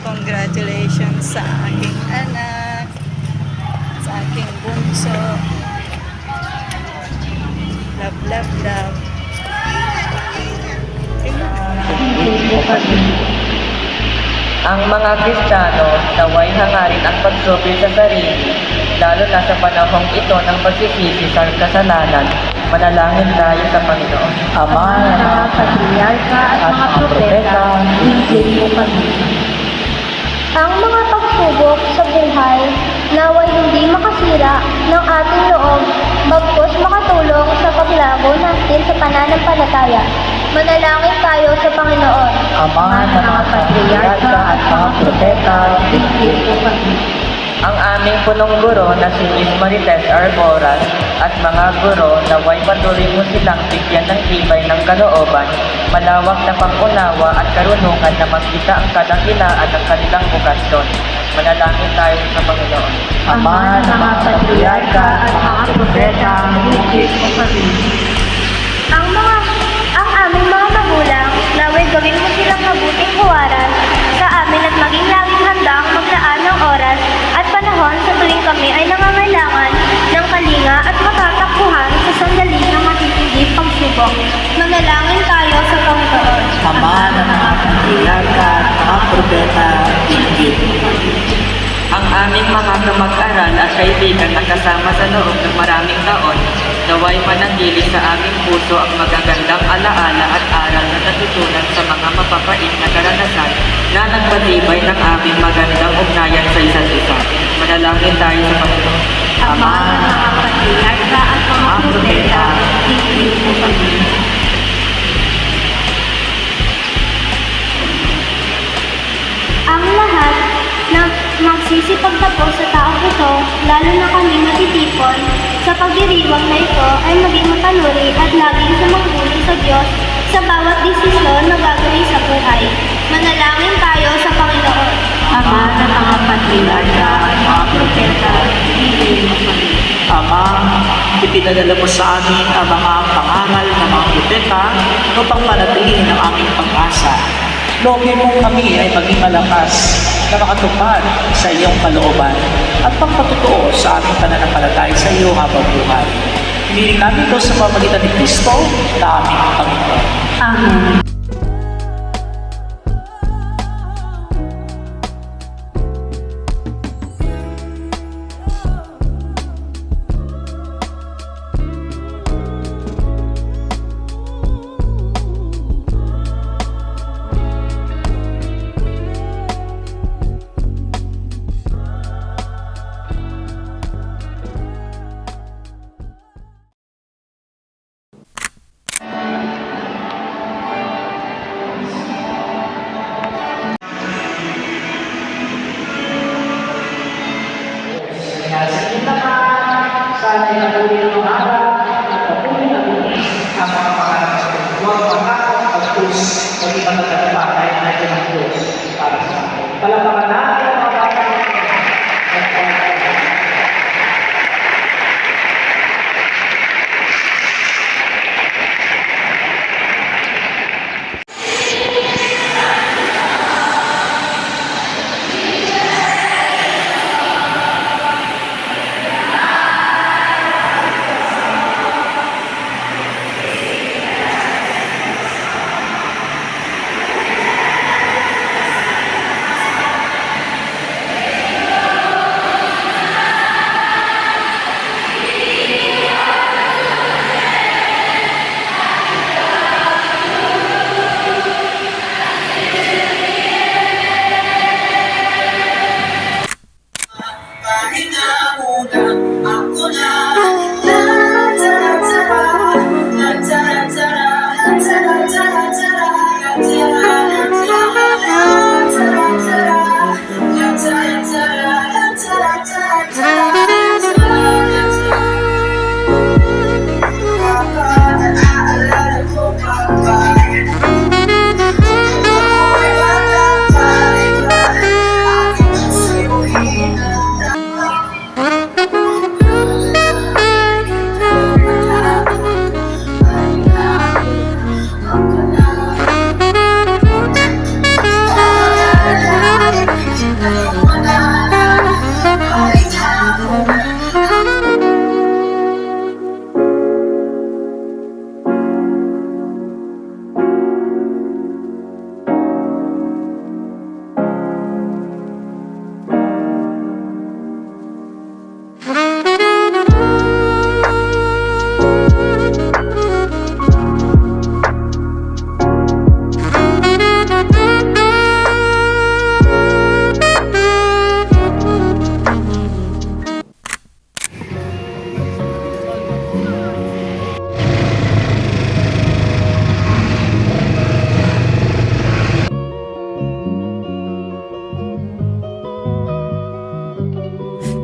Congratulations sa aking anak, sa aking bunso. Love, love, love. Ang mga Kristiyano naway hangarin ang pagsupil sa sarili, lalo na sa panahong ito ng pagsisisi sa kasalanan. Manalangin tayo sa Panginoon. Ama ng mga patriarka at mga propeta, hinggil mo kami. Ang mga pagsubok sa buhay, naway hindi makasira ng ating loob, bagkus makatulong sa paglago natin sa pananampalataya. Manalangin tayo sa Panginoon. Ama ng mga patriarka at mga propeta, hinggil mo kami. Ang aming punong guro na si Miss Marites Arboras at mga guro, naway patuloy mo silang bigyan ng tibay ng kalooban, malawak na pangunawa at karunungan na makita ang kadakilaan ng kanilang bukasyon. Manalangin tayo sa Panginoon. Ama ng mga patriarka at mga propeta, higit mo kami. Ang aming mga magulang, naway gawin mo silang mabuting huwaran sa amin at maging laging handang maglaan ng oras at panahon sa tuwing kami ay nangangailangan ng kalinga at matatakbuhan sa sandali ng matitinding pagsubok. Manalangin tayo sa Panginoon. Ama ng mga patriarka at mga propeta, higit mo kami. Ang aming mga kamag-aral at kaibigan na kasama sa loob ng maraming taon, naway manatili sa aming puso ang magagandang alaala at aral na natutunan sa mga mapapait na karanasan na nagpatibay ng aming magandang ugnayan sa isa't isa. Manalangin tayo sa Panginoon. Ama ng mga patriarka at mga propeta, higit mo kami. Ang lahat na magsisipagtapos sa taong ito, lalo na kami matitipon, sa pagdiriwang na ito ay maging matanuri at laging sumangguni sa Diyos sa bawat desisyon na gagawin sa buhay. Manalangin tayo sa Panginoon. Ama ng mga patriarka at mga propeta, higit mo kami. Ama, ipinadala mo sa amin ang mga pangaral ng mga propeta upang manatili ng aming pag-asa. Loobin mo kami ay maging malakas na makatupad sa iyong kalooban at pagpatutuo sa aming pananampalataya sa iyo habang buhay. Hiniling namin ito sa pamamagitan ni Kristo na aming Panginoon. Amen. Sana ipatuloy ng araw at patuloy na bumis ang mga pangarap sa Diyos. Huwag matakot at krus, huwag ipagkakatapat na ito ng Diyos para sa akin. Palapakan natin ang mga bata ng Diyos.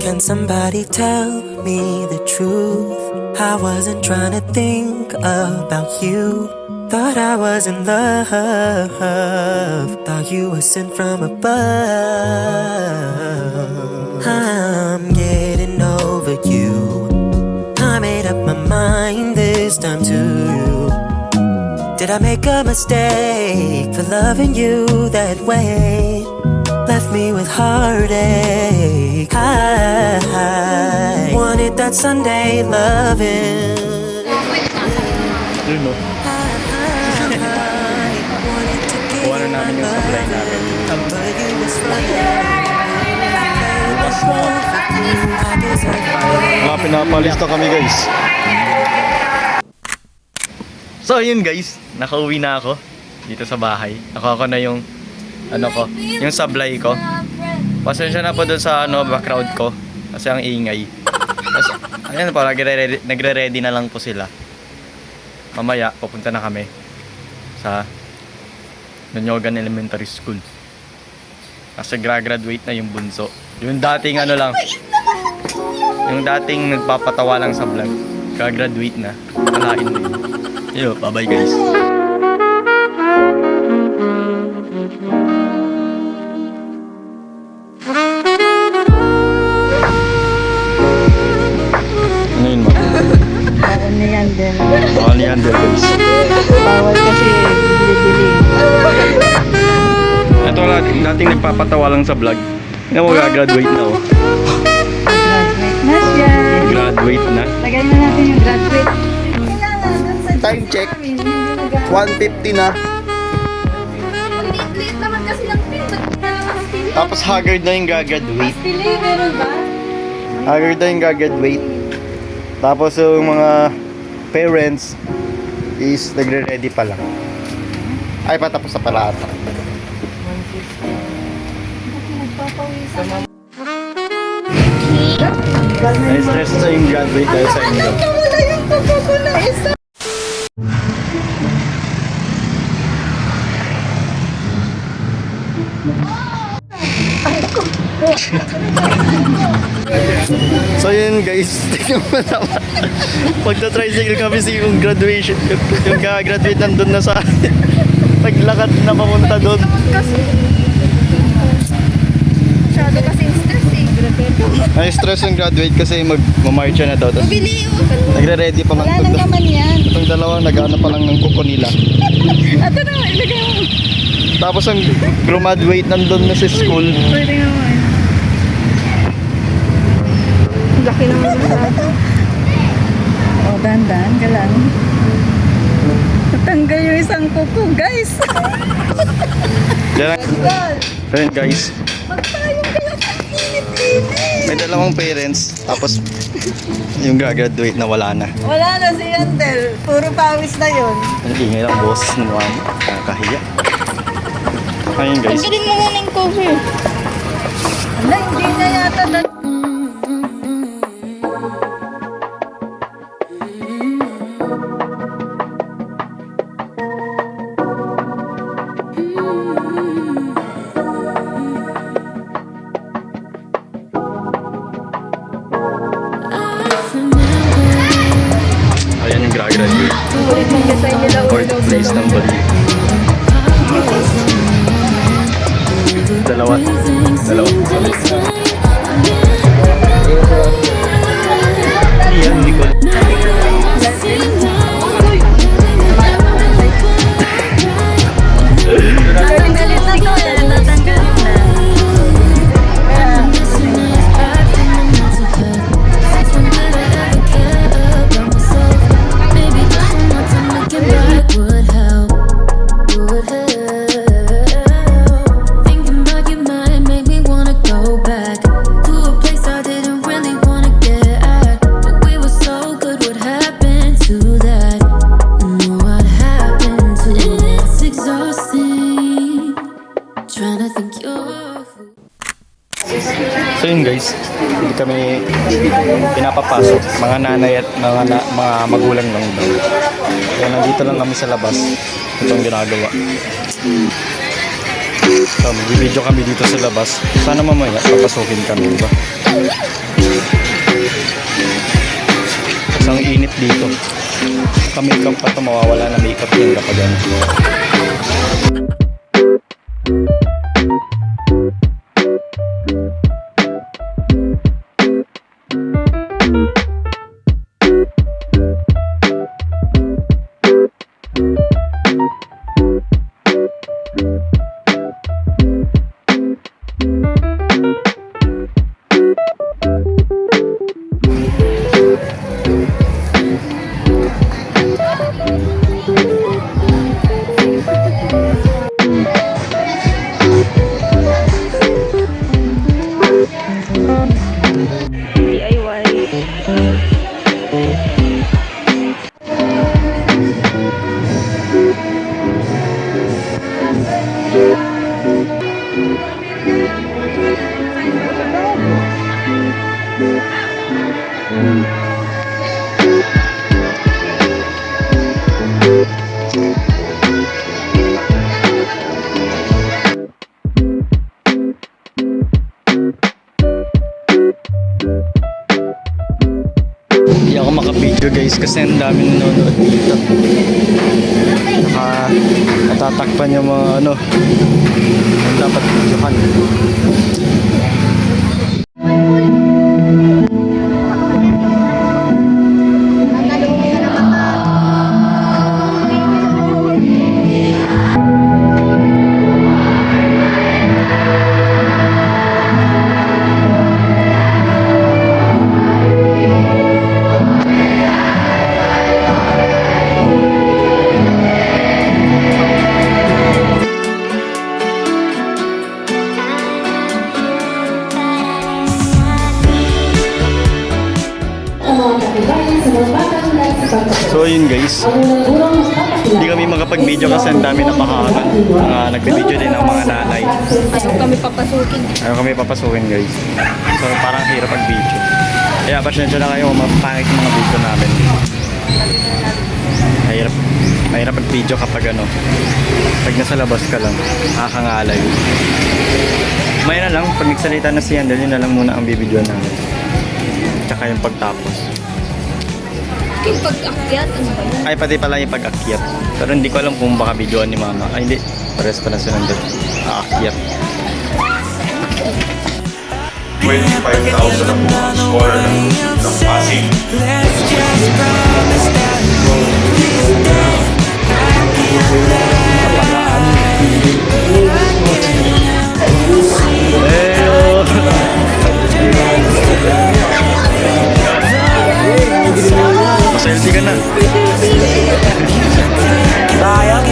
Can somebody tell me the truth? I wasn't trying to think about you. Thought I was in love. Thought you were sent from above. I'm getting over you. I made up my mind this time to you. Did I make a mistake for loving you that way? Left me with heartache. I wanted that Sunday loving. Yun, no? Kuha na namin yung supply namin. Mga pinapalista kami, guys. So yun, guys, nakauwi na ako dito sa bahay. Nakuha ko na yung yung sablay ko. Pasensya na po dun sa background ko kasi ang ingay. Kasi, ayan po, nagre-ready na lang po sila. Mamaya pupunta na kami sa Nonyogan Elementary School kasi graduate na yung bunso. Yung dating yung dating nagpapatawa lang sa vlog, graduate na. Kalain mo yun. Bye bye, guys. Ano yun, ma? Bawal na yan din. Bawal na yan din, guys. Bawal kasi bili-bili. Ito dating nagpapatawa lang sa vlog. Tingnan mo, graduate na, oh. Graduate na siya. Graduate na. Lagay na natin yung graduate. Time check, 1:50 na. Late naman kasi ng pin. Tapos haggard na yung gagraduate. Pili, meron ba? Haggard na yung gagraduate. Tapos yung mga parents is nagre-ready pa lang. Ay, patapos na pala ata. Na-stress na yung graduate dahil sa inyo. So yun guys, tingnan mo naman. Pagta-tricycle kami sa yung graduation, yung graduate nandun na sa naglakad na pamunta doon. Masyado kasing stress eh. Na-stress yung graduate kasi mag-marcha na daw. Tapos nagre-ready pa lang Wala nang laman yan. itong dalawang nag-ano pa lang ng kuko nila. Ito na, ilagay mo. Tapos ang graduate nandun na sa school. Pwede naman. Laki naman sa oh, dandan ka lang. Natanggal yung isang kuko, guys. Yan. So yun guys, Magpayong kayo ng init-init. may dalawang parents. Tapos yung gagraduate na wala na. Wala na si Yandel. Puro pawis na yun. Ang ingay lang boss ng mga nakakahiya. Ayun guys. Tanggalin mo muna yung cover. Wala, hindi na yata na. Ayan yung graduate. Fourth place ng bali. Dalawa. Iyan, Nicole. Natanggalin na to eh. Natanggalin na. Thinking about your mind made me wanna go back to a place I didn't really wanna get at. But we were so good, what happened to that? What happened to it? It's exhausting. Trying to think you're. So yun guys, hindi kami pinapapasok. Mga nanay at mga magulang lang daw. Kaya nandito lang kami sa labas. Itong ginagawa. So, mag-video kami dito sa labas. Sana mamaya papasukin kami, diba? Kasi Ang init dito. Ka-makeup pa to, mawawala na makeup yun kapag ano. Hindi ako makapidyo guys kasi ang dami nanonood dito. Natatakpan yung mga ano ang dapat videohan. So yun guys, hindi kami makapag-video kasi ang dami na makahagan. Nagbe-video din ng mga nanay. Ayaw kami papasukin guys. So parang hirap mag-video. Kaya pasensya na kayo kung mapangit yung mga video namin. Mahirap mag-video kapag ano, pag nasa labas ka lang, nakakangalay. May na lang, pag nagsalita na si Yandel, yun na lang muna ang bibidyoan namin. Tsaka yung pagtapos. Yung pag-akyat, ano ba yun? Ay, pati pala yung pag-akyat. Pero hindi ko alam kung baka videoan ni Mama. Ay, hindi. Pares pa na sila nandun. Aakyat. 25,000 ang mga score ng passing. Selfie ka na. Sayang.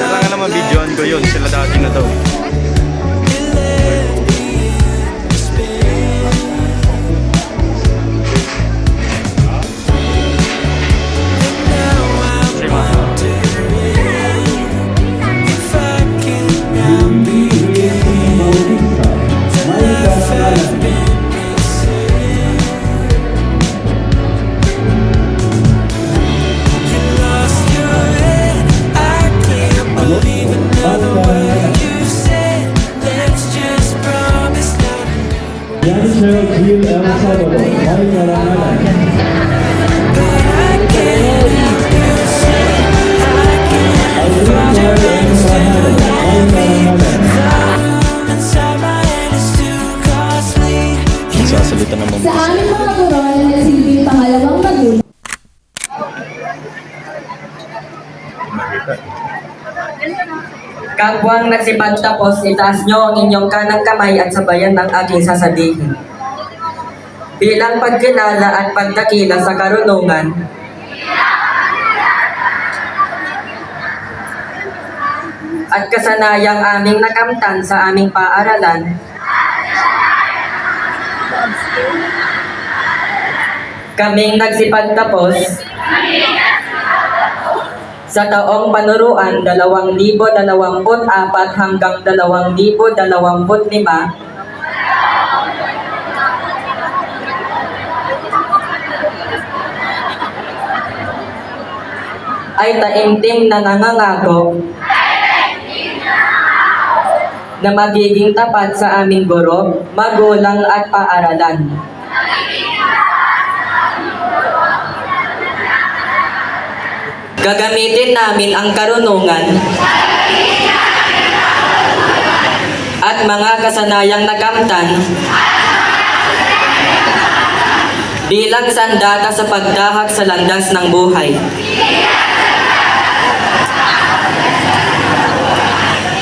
Kailangan naman videoan ko yun. Sila dati na daw. Sasalita naman. Sa aming mga gurol na silbing pangalawang magulang. Kapwang nagsipagtapos, itaas nyo ang inyong kanang kamay at sabayan ng aking sasabihin. Bilang pagkilala at pagdakila sa karunungan, at kasanayang aming nakamtan sa aming paaralan, kaming nagsipagtapos sa taong panuruan 2024 hanggang 2025 ay taimtim na nangangako na magiging tapat sa aming guro, magulang at paaralan. Gagamitin namin ang karunungan at mga kasanayang nakamtan bilang sandata sa pagdahak sa landas ng buhay.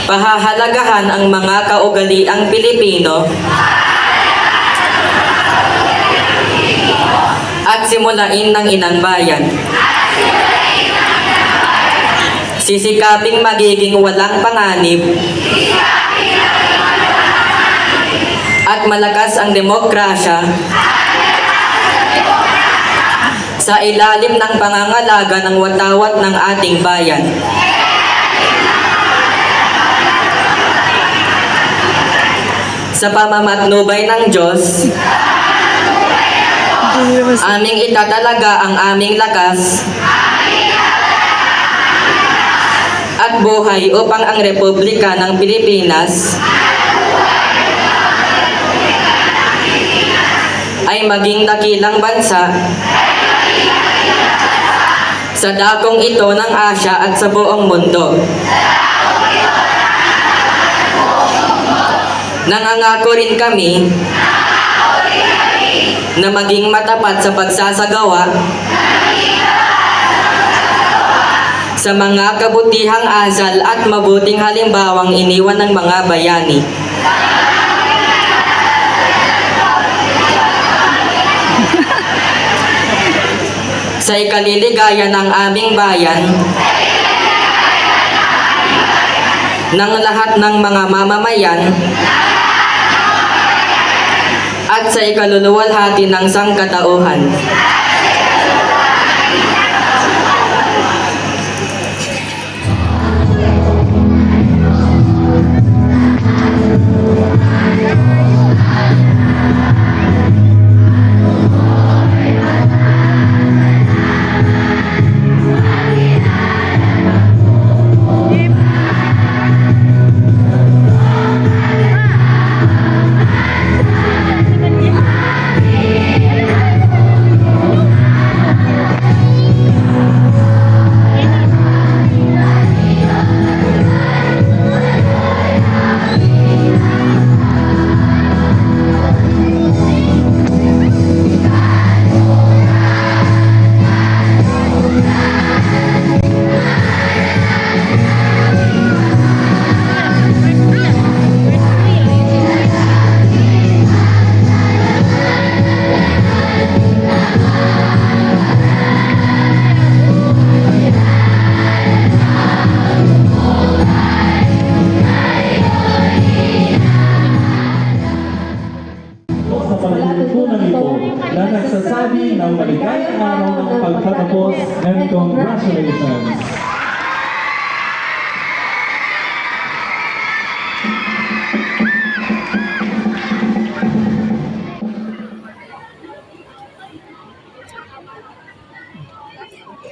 Pahahalagahan ang mga kaugaliang Pilipino at simulain ng inang bayan. Sisikaping magiging walang panganib at malakas ang demokrasya sa ilalim ng pangangalaga ng watawat ng ating bayan. Sa pamamatnubay ng Diyos, aming itatalaga ang aming lakas at buhay upang ang Republika ng Pilipinas ay maging dakilang bansa sa dakong ito ng Asya at sa buong mundo. Nangangako rin kami na maging matapat sa pagsasagawa sa mga kabutihang asal at mabuting halimbawang iniwan ng mga bayani. Sa ikaliligaya ng aming bayan, ng lahat ng mga mamamayan, at sa ikaluluwalhati ng sangkatauhan. na nagsasabi ng maligayang araw ng pagtatapos and congratulations.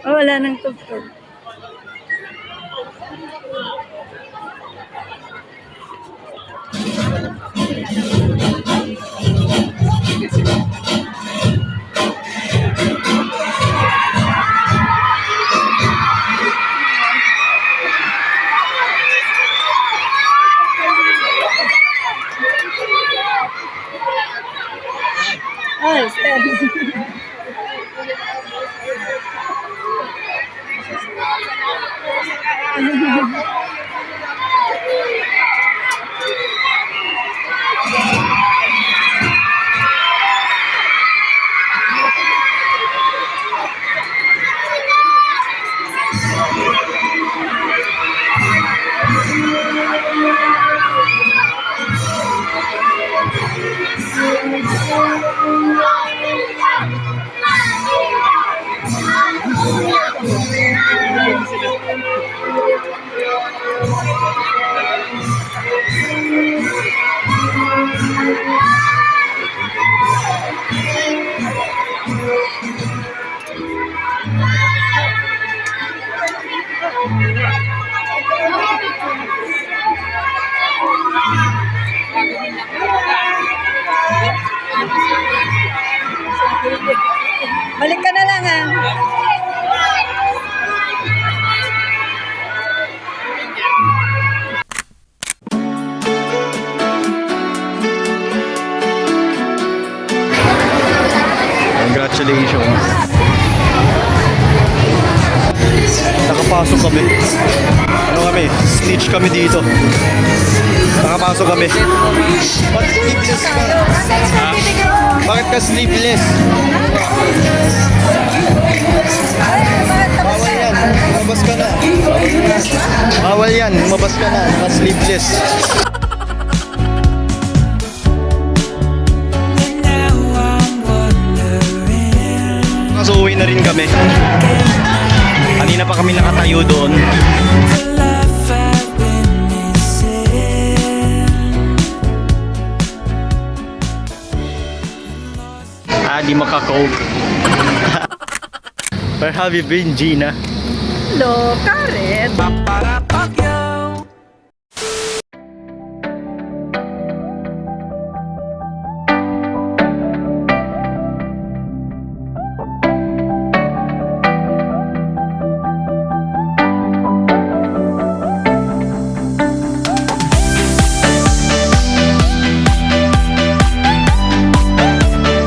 Oh, wala nang tugtog. Oh, steady. Balik ka na lang ha. Congratulations. Nakapasok kami. Ano kami? Snitch kami dito. Nakapasok kami. Ba't sleeveless ka? Ha? Bakit ka sleeveless? Bawal yan. Lumabas ka na. Bawal yan. Lumabas ka na. Naka-sleeveless. So uwi na rin kami. Kanina pa kami nakatayo doon. Di makakope. Where have you been, Gina? Hello, Karen.